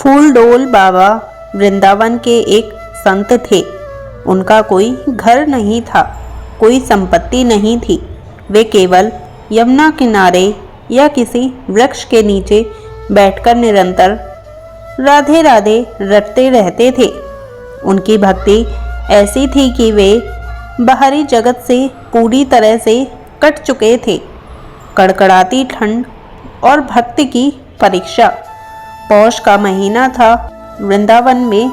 फूलडोल बाबा वृंदावन के एक संत थे। उनका कोई घर नहीं था, कोई संपत्ति नहीं थी। वे केवल यमुना किनारे या किसी वृक्ष के नीचे बैठकर निरंतर राधे राधे रटते रहते थे। उनकी भक्ति ऐसी थी कि वे बाहरी जगत से पूरी तरह से कट चुके थे। कड़कड़ाती ठंड और भक्ति की परीक्षा। पौष का महीना था। वृंदावन में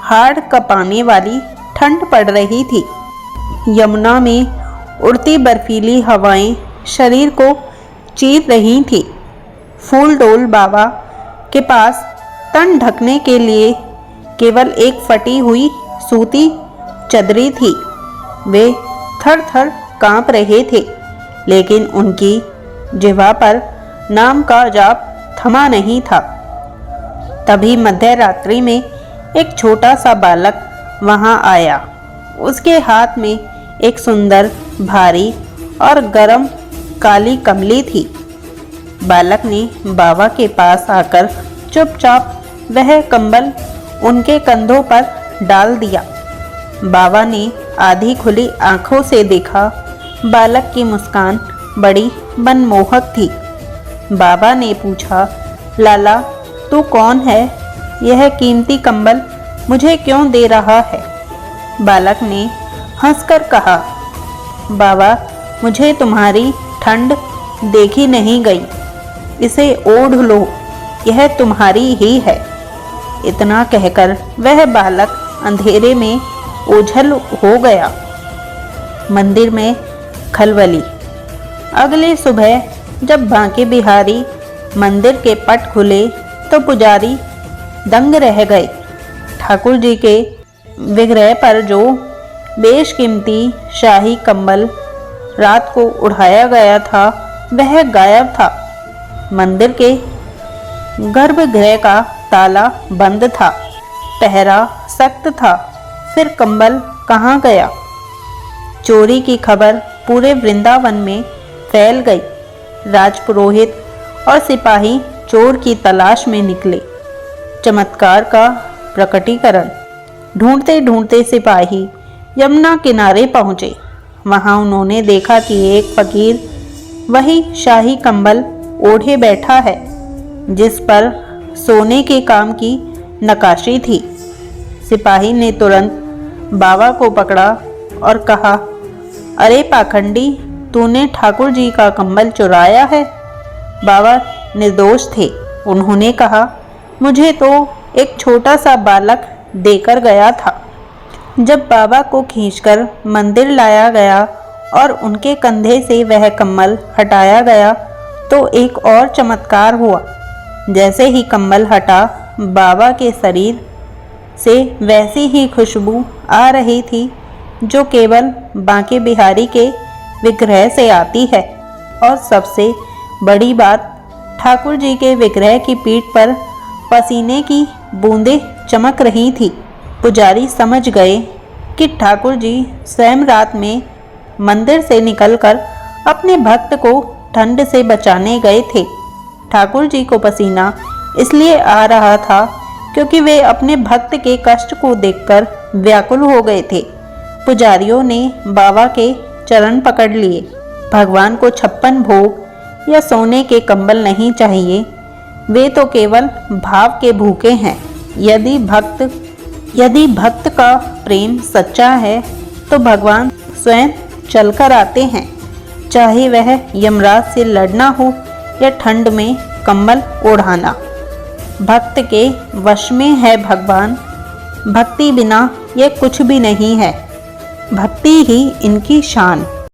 हाड़ कँपाने वाली ठंड पड़ रही थी। यमुना में उड़ती बर्फीली हवाएं शरीर को चीर रही थी। फूलडोल बाबा के पास तन ढकने के लिए केवल एक फटी हुई सूती चदरी थी। वे थर थर कांप रहे थे, लेकिन उनकी जिह्वा पर नाम का जाप थमा नहीं था। तभी मध्य रात्रि में एक छोटा सा बालक वहां आया। उसके हाथ में एक सुंदर, भारी और गर्म काली कमली थी। बालक ने बाबा के पास आकर चुपचाप वह कंबल उनके कंधों पर डाल दिया। बाबा ने आधी खुली आंखों से देखा। बालक की मुस्कान बड़ी मनमोहक थी। बाबा ने पूछा, लाला तू कौन है? यह कीमती कंबल मुझे क्यों दे रहा है? बालक ने हंसकर कहा, बाबा मुझे तुम्हारी ठंड देखी नहीं गई, इसे ओढ़ लो, यह तुम्हारी ही है। इतना कहकर वह बालक अंधेरे में ओझल हो गया। मंदिर में खलबली। अगली सुबह जब बांके बिहारी मंदिर के पट खुले तो पुजारी दंग रह गए। ठाकुर जी के विग्रह पर जो बेशकीमती शाही कंबल रात को उड़ाया गया था वह गायब था। मंदिर के गर्भगृह का ताला बंद था। पहरा सख्त था। फिर कंबल कहाँ गया? चोरी की खबर पूरे वृंदावन में फैल गई। राजपुरोहित और सिपाही चोर की तलाश में निकले। चमत्कार का प्रकटीकरण। ढूंढते ढूंढते सिपाही यमुना किनारे पहुंचे। वहां उन्होंने देखा कि एक फकीर वही शाही कंबल ओढ़े बैठा है, जिस पर सोने के काम की नक्काशी थी। सिपाही ने तुरंत बाबा को पकड़ा और कहा, अरे पाखंडी, तूने ठाकुर जी का कंबल चुराया है। बाबा निर्दोष थे। उन्होंने कहा, मुझे तो एक छोटा सा बालक देकर गया था। जब बाबा को खींचकर मंदिर लाया गया और उनके कंधे से वह कंबल हटाया गया तो एक और चमत्कार हुआ। जैसे ही कंबल हटा, बाबा के शरीर से वैसी ही खुशबू आ रही थी जो केवल बांके बिहारी के विग्रह से आती है। और सबसे बड़ी बात, ठाकुर जी के विग्रह की पीठ पर पसीने की बूंदें चमक रही थी। पुजारी समझ गए कि ठाकुर जी स्वयं रात में मंदिर से निकलकर अपने भक्त को ठंड से बचाने गए थे। ठाकुर जी को पसीना इसलिए आ रहा था क्योंकि वे अपने भक्त के कष्ट को देखकर व्याकुल हो गए थे। पुजारियों ने बाबा के चरण पकड़ लिए। भगवान को 56 भोग या सोने के कंबल नहीं चाहिए। वे तो केवल भाव के भूखे हैं। यदि भक्त का प्रेम सच्चा है तो भगवान स्वयं चलकर आते हैं, चाहे वह यमराज से लड़ना हो या ठंड में कंबल ओढ़ाना। भक्त के वश में है भगवान। भक्ति बिना यह कुछ भी नहीं है। भक्ति ही इनकी शान।